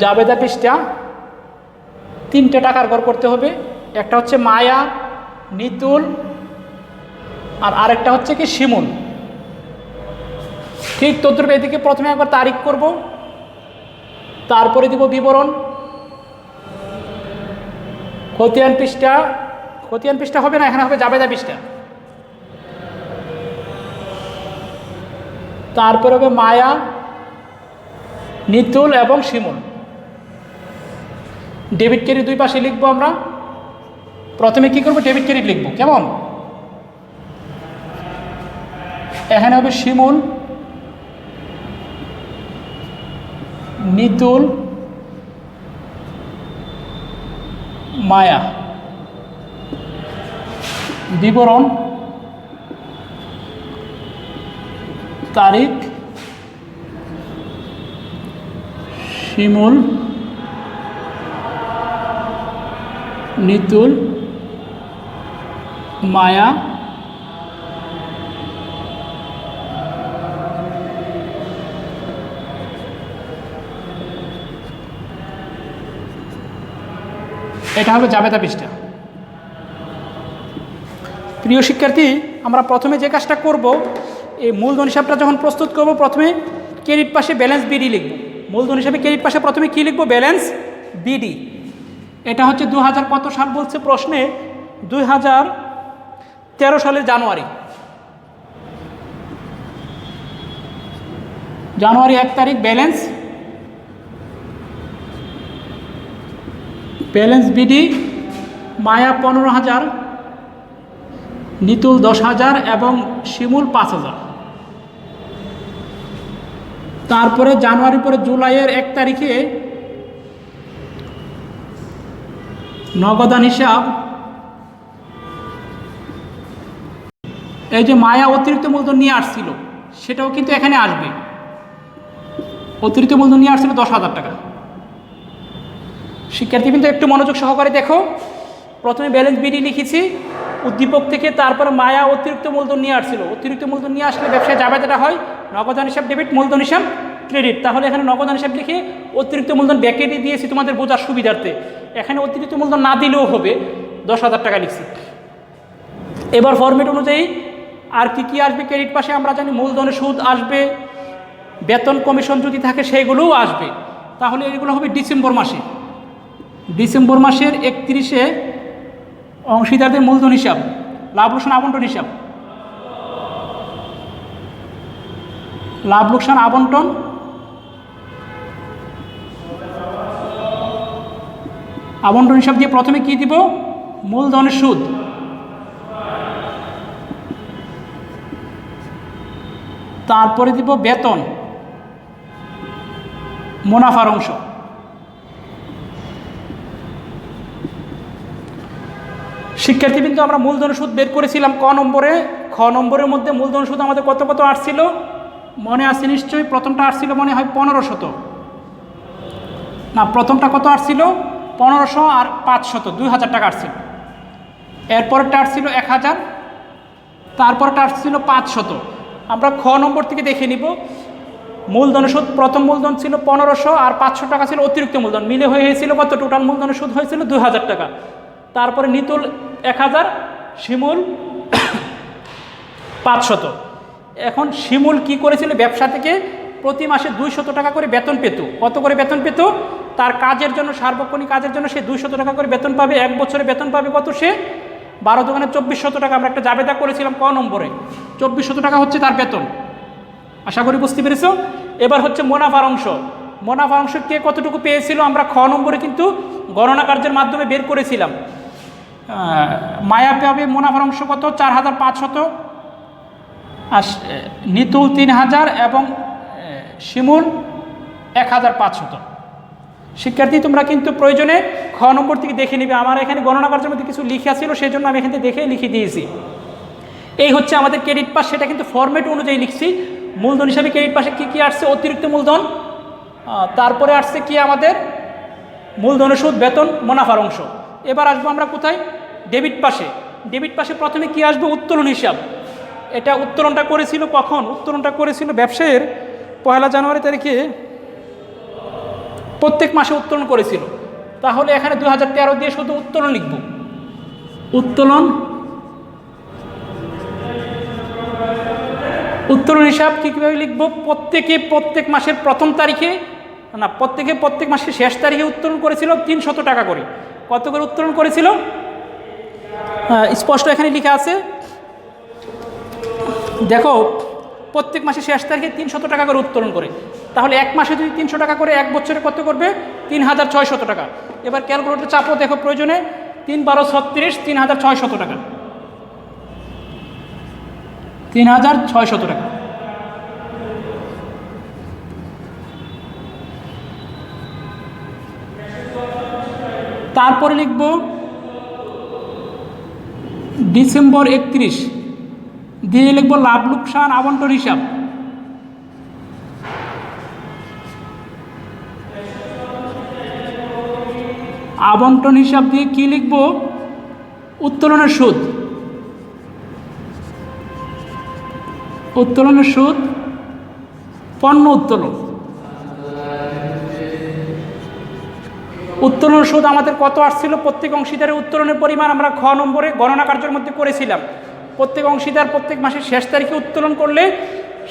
জাবেদা পৃষ্ঠা, 3টে টাকার ঘর করতে হবে। একটা হচ্ছে মায়া, নিতুল, আর আরেকটা হচ্ছে কি শিমুল। ঠিক তদ্রূপ এদিকে প্রথমে একবার তারিখ করব, তারপরে দিব বিবরণ, খতিয়ান পৃষ্ঠা, খতিয়ান পৃষ্ঠা হবে না, এখানে হবে জাবেদা পৃষ্ঠা, তারপরে হবে মায়া, নিতুল এবং শিমুল। ডেবিট ক্রেডিট 2 পাশে লিখবো আমরা। প্রথমে কি করব, ডেবিট ক্রেডিট লিখবো, কেমন? এখানে হবে শিমুল, নিতুল, মায়া, বিবরণ, তারিখ, শিমুল, নিতুল, মায়া, এটা হবে জাবেদা পৃষ্ঠা। প্রিয় শিক্ষার্থী, আমরা প্রথমে যে কাজটা করব, এই মূলধন হিসাবটা যখন প্রস্তুত করব, প্রথমে ক্রেডিট পাশে ব্যালেন্স বিডি লিখব। মূলধন হিসাবে ক্রেডিট পাশে প্রথমে কি লিখব, ব্যালেন্স বিডি। এটা হচ্ছে 2000 কত সাল বলছে প্রশ্নে, 2013 সালের জানুয়ারি 1 তারিখ ব্যালেন্স বিডি, মায়া 15,000, নিতুল 10,000 এবং শিমুল 5,000। তারপরে জানুয়ারি পরে জুলাইয়ের 1 তারিখে নগদান হিসাব, এই যে মায়া অতিরিক্ত মূলধন নিয়ে আসছিল সেটাও কিন্তু এখানে আসবে। অতিরিক্ত মূলধন নিয়ে আসছিল 10,000 টাকা। শিক্ষার্থী কিন্তু একটু মনোযোগ সহকারে দেখো, প্রথমে ব্যালেন্স বিডি লিখেছি উদ্দীপক থেকে, তারপরে মায়া অতিরিক্ত মূলধন নিয়ে আসছিল। অতিরিক্ত মূলধন নিয়ে আসলে ব্যবসায় জাবেদাটা হয় নগদান হিসাব ডেবিট, মূলধন হিসাব ক্রেডিট। তাহলে এখানে নগদান হিসাব লিখে অতিরিক্ত মূলধন ব্যাকেটে দিয়েছি তোমাদের বোঝার সুবিধার্থে। এখানে অতিরিক্ত মূলধন না দিলেও হবে, 10,000 টাকা লিখছি। এবার ফরম্যাট অনুযায়ী আর কি কি আসবে ক্রেডিট পাশে আমরা জানি, মূলধনের সুদ আসবে, বেতন কমিশন যদি থাকে সেইগুলোও আসবে। তাহলে এগুলো হবে ডিসেম্বর মাসে। ডিসেম্বর মাসের 31-এ অংশীদারদের মূলধন হিসাব, লাভ লোকসান আবন্টন হিসাব, লাভ লোকসান আবন্টন, আবন্টন হিসাব দিয়ে প্রথমে কি দিব, মূলধনের সুদ, তারপরে দিব বেতন, মুনাফার অংশ। শিক্ষার্থীবৃন্দ, আমরা মূলধনের সুদ বের করেছিলাম ক নম্বরে। খ নম্বরের মধ্যে মূলধন সুদ আমাদের কত কত আসছিল মনে আছে নিশ্চয়ই? প্রথমটা আসছিল মনে হয় 1500, না প্রথমটা কত আসছিল 1500 আর 500, 2000 টাকা আসছিল। এরপরটা আসছিল 1000, তারপরটা আসছিল 500। আমরা খ নম্বর থেকে দেখে নিব। মূলধনের সুদ, প্রথম মূলধন ছিল 1500 আর 500 টাকা ছিল অতিরিক্ত মূলধন, মিলে হয়েছিল কত, টোটাল মূলধনের সুদ হয়েছিল 2000 টাকা। তারপরে নিতুল 1000, শিমুল 500। এখন শিমুল কি করেছিল, ব্যবসা থেকে প্রতি মাসে 200 টাকা করে বেতন পেত। কত করে বেতন পেত? তার কাজের জন্য, সার্বক্ষণিক কাজের জন্য সে 200 টাকা করে বেতন পাবে। 1 বছরে বেতন পাবে কত সে, 12 দোকানে 2400 টাকা আমরা একটা জাবেদা করেছিলাম ক নম্বরে, 2400 টাকা হচ্ছে তার বেতন। আশা করি বুঝতে পেরেছ। এবার হচ্ছে মুনাফার অংশ। মুনাফার অংশ কে কতটুকু পেয়েছিল আমরা খ নম্বরে কিন্তু গণনা কার্যের মাধ্যমে বের করেছিলাম। মায়া পাবে মুনাফার অংশ কত 4500, আর নিতুল 3000 এবং শিমুল 1500। শিক্ষার্থী তোমরা কিন্তু প্রয়োজনে খ নম্বর থেকে দেখে নিবে, আমার এখানে গণনা কার্যের মধ্যে কিছু লিখা ছিল সেই জন্য আমি এখান থেকে দেখে লিখে দিয়েছি। এই হচ্ছে আমাদের ক্রেডিট পাস, সেটা কিন্তু ফরম্যাট অনুযায়ী লিখছি। মূলধন হিসাবে ক্রেডিট পাশে কী কী আসছে, অতিরিক্ত মূলধন, তারপরে আসছে কি আমাদের মূলধনের সুদ, বেতন, মুনাফার অংশ। এবার আসবো আমরা কোথায়, ডেবিট পাশে। ডেবিট পাশে প্রথমে কি আসবে, উত্তোলন হিসাব। এটা উত্তোলনটা করেছিল কখন, উত্তোলনটা করেছিল ব্যবসায়ের 1 জানুয়ারি তারিখে, প্রত্যেক মাসে উত্তোলন করেছিল। তাহলে এখানে 2013 দিয়ে শুধু উত্তোলন লিখব। উত্তোলন, উত্তোলন হিসাব কীভাবে লিখব, প্রত্যেক মাসের প্রথম তারিখে না, প্রত্যেক মাসের শেষ তারিখে উত্তোলন করেছিল 300 টাকা করে। কত করে উত্তোলন করেছিল, স্পষ্ট এখানে লেখা আছে, দেখো প্রত্যেক মাসে শেষ তারিখে 300 টাকা করে উত্তোলন করে। তাহলে এক মাসে যদি 300 টাকা করে, এক বছরে কত করবে, 3600 টাকা। এবার ক্যালকুলেটর চাপো, দেখো প্রয়োজনে 3 12 36, 3600 টাকা, 3600 টাকা। তারপরে লিখব ডিসেম্বর 31 দিয়ে লিখব লাভ লোকসান আবন্টন হিসাব। আবন্টন হিসাব দিয়ে কি লিখব, উত্তোলনের সুদ। উত্তোলনের সুদ, পণ্য উত্তোলন। উত্তোলন সুদ আমাদের কত আসছিল, প্রত্যেক অংশীদারের উত্তোলনের পরিমাণ আমরা খ নম্বরে গণনা কার্যের মধ্যে করেছিলাম। প্রত্যেক অংশীদার প্রত্যেক মাসের শেষ তারিখে উত্তোলন করলে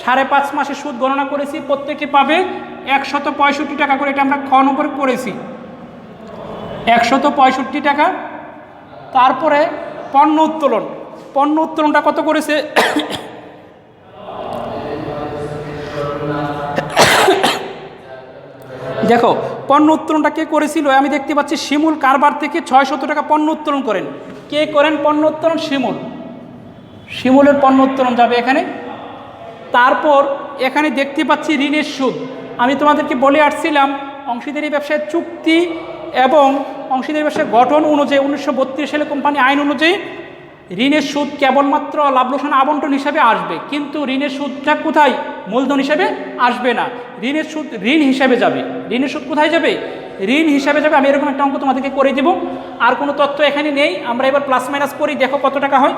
5.5 মাসের সুদ গণনা করেছি, প্রত্যেকে পাবে 165 টাকা করে। এটা আমরা খ নম্বরে করেছি, 165 টাকা। তারপরে পণ্য উত্তোলন, পণ্য উত্তোলনটা কত করেছে, দেখো পণ্য উত্তোলনটা কে করেছিল, আমি দেখতে পাচ্ছি শিমুল কারবার থেকে 600 টাকা পণ্য উত্তোলন করেন। কে করেন পণ্য উত্তোলন, শিমুলের পণ্য উত্তোলন যাবে এখানে। তারপর এখানে দেখতে পাচ্ছি ঋণের সুদ। আমি তোমাদেরকে বলে আসছিলাম অংশীদারি ব্যবসায় চুক্তি এবং অংশীদারি ব্যবসায় গঠন অনুযায়ী 1932 সালে কোম্পানি আইন অনুযায়ী ঋণের সুদ কেবলমাত্র লাভ লোকসান আবন্টন হিসাবে আসবে, কিন্তু ঋণের সুদটা কোথায়, মূলধন হিসাবে আসবে না। ঋণের সুদ ঋণ হিসাবে যাবে। ঋণের সুদ কোথায় যাবে, ঋণ হিসাবে যাবে। আমি এরকম একটা অঙ্ক তোমাদেরকে করে দেব, আর কোনো তথ্য এখানে নেই। আমরা এবার প্লাস মাইনাস করি, দেখো কত টাকা হয়।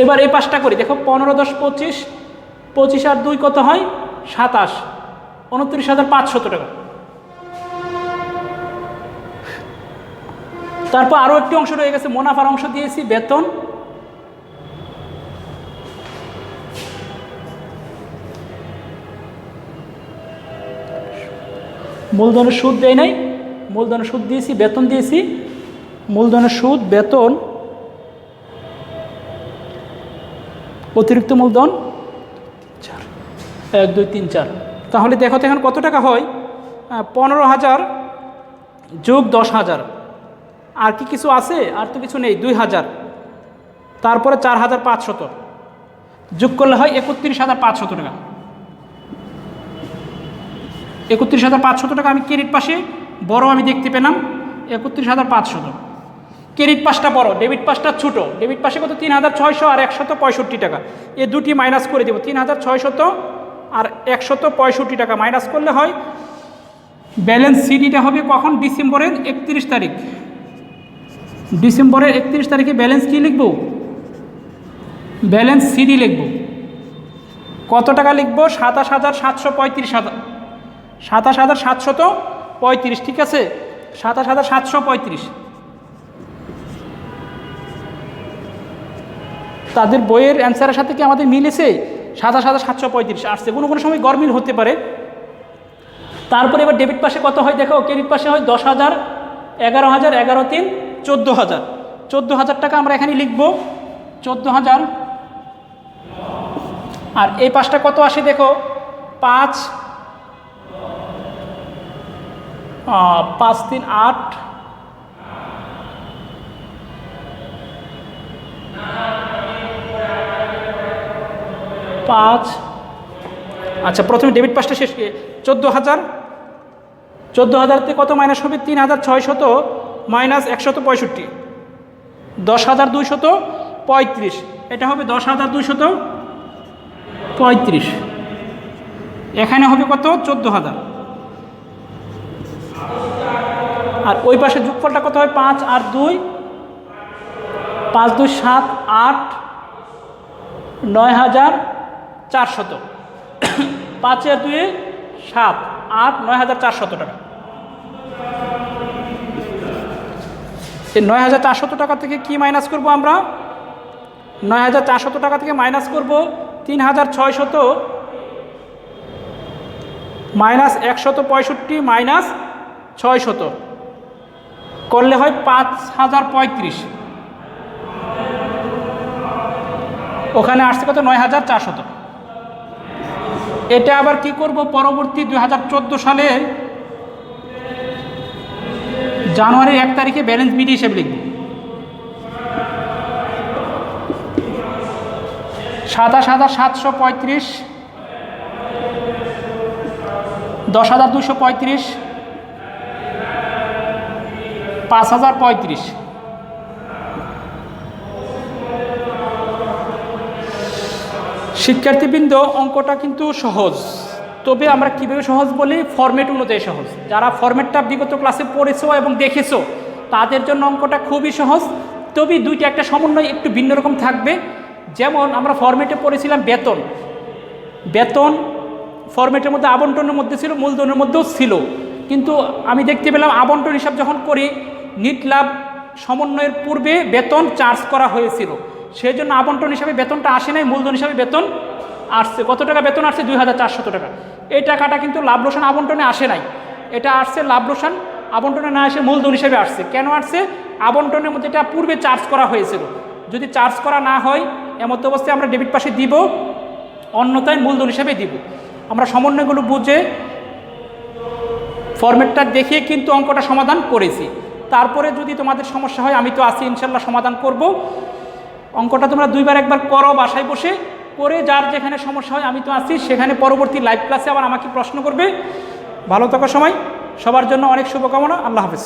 এবার এই পাঁচটা করি, দেখো 15 10 25, 25 আর 2 কত হয় 27, 29,500 টাকা। তারপর আরও একটি অংশ রয়ে গেছে, মুনাফার অংশ দিয়েছি, বেতন, মূলধনের সুদ দেয় নাই, মূলধনের সুদ দিয়েছি, বেতন দিয়েছি, মূলধনের সুদ, বেতন, অতিরিক্ত মূলধন 1 2 3 4। তাহলে দেখো তো এখন কত টাকা হয়, 15,000 যোগ 10,000, আর কি কিছু আছে, আর তো কিছু নেই, 2,000, তারপরে 4,500 যোগ করলে হয় 31,500 টাকা। 31,500 টাকা আমি ক্রেডিট পাশে বড় আমি দেখতে পেলাম, 31,500। ক্রেডিট পাশটা বড়, ডেবিট পাশটা ছোটো। ডেবিট পাশে কত, 3,600 আর 165 টাকা, এ দুটি মাইনাস করে দেবো। 3,600 আর 165 টাকা মাইনাস করলে হয় ব্যালেন্স সিডিটা হবে কখন, ডিসেম্বরের 31 তারিখ। ডিসেম্বরের 31 তারিখে ব্যালেন্স কি লিখব, ব্যালেন্স সিডি লিখব। কত টাকা লিখব, 27,735, 27,735, ঠিক আছে, 27,735। তাদের বইয়ের অ্যান্সারের সাথে কি আমাদের মিলেছে, 27,735 আসছে, কোনো কোনো সময় গরমিল হতে পারে। তারপরে এবার ডেবিট পাশে কত হয় দেখো, ক্রেডিট পাশে হয় 10,000, 11,000, 11 3 14,000। 14,000 টাকা আমরা এখানে লিখব 14,000। আর এই পাশটা কত আসে দেখো, 5 3 8, আচ্ছা প্রথমে ডেবিট পাশটা শেষ, 14,000। 14,000 থেকে কত মাইনাস হবে, 3,600 মাইনাস 165, 10,235। এটা হবে 10,235। এখানে হবে কত, 14,000। আর ওই পাশে যোগফলটা কত হয়, 5 আর 2, 5 2 7 8, 9,400। 5 আর 2 7 8, 9,400 টাকা। এই 9,400 টাকা থেকে কি মাইনাস করব আমরা, 9,400 টাকা থেকে মাইনাস করব 3,600 মাইনাস 165 মাইনাস 600 করলে হয় 5,035। ওখানে আসছে কত, 9,400। এটা আবার কি করব, পরবর্তী 2014 সালে জানুয়ারির 1 তারিখে ব্যালেন্স বিডি হিসেবে লিখব। 27,735, 10,235, 5,035। শিক্ষার্থীবৃন্দ, অঙ্কটা কিন্তু সহজ, তবে আমরা কীভাবে সহজ বলি, ফরম্যাট অনুযায়ী সহজ। যারা ফরম্যাটটা বিগত ক্লাসে পড়েছো এবং দেখেছো তাদের জন্য অঙ্কটা খুবই সহজ, তবে দুইটা একটা সমন্বয় একটু ভিন্ন রকম থাকবে। যেমন আমরা ফরম্যাটে পড়েছিলাম বেতন, বেতন ফরম্যাটের মধ্যে আবন্টনের মধ্যে ছিল, মূলধনের মধ্যেও ছিল, কিন্তু আমি দেখতে পেলাম আবন্টন হিসাব যখন করি নিট লাভ সমন্বয়ের পূর্বে বেতন চার্জ করা হয়েছিল, সেই জন্য আবন্টন হিসাবে বেতনটা আসে নাই, মূলধন হিসাবে বেতন আসছে। কত টাকা বেতন আসছে, 2,400 টাকা। এই টাকাটা কিন্তু লাভ লোকসান আবন্টনে আসে নাই, এটা আসছে লাভ লোকসান আবন্টনে না এসে মূলধন হিসেবে আসছে। কেন আসছে, আবন্টনের মধ্যে এটা পূর্বে চার্জ করা হয়েছিল, যদি চার্জ করা না হয় এমত অবস্থায় আমরা ডেবিট পাশে দিব, অন্যথায় মূলধন হিসেবে দিব। আমরা সমন্বয়গুলো বুঝে ফরম্যাটটা দেখিয়ে কিন্তু অঙ্কটা সমাধান করেছি। তারপরে যদি তোমাদের সমস্যা হয় আমি তো আছি, ইনশাল্লাহ সমাধান করব। অঙ্কটা তোমরা 2বার 1বার করো বাসায় বসে, করে যার যেখানে সমস্যা হয় আমি তো আছি, সেখানে পরবর্তী লাইভ ক্লাসে আবার আমাকে প্রশ্ন করবে। ভালো থাকার সময় সবার জন্য অনেক শুভকামনা। আল্লাহ হাফেজ।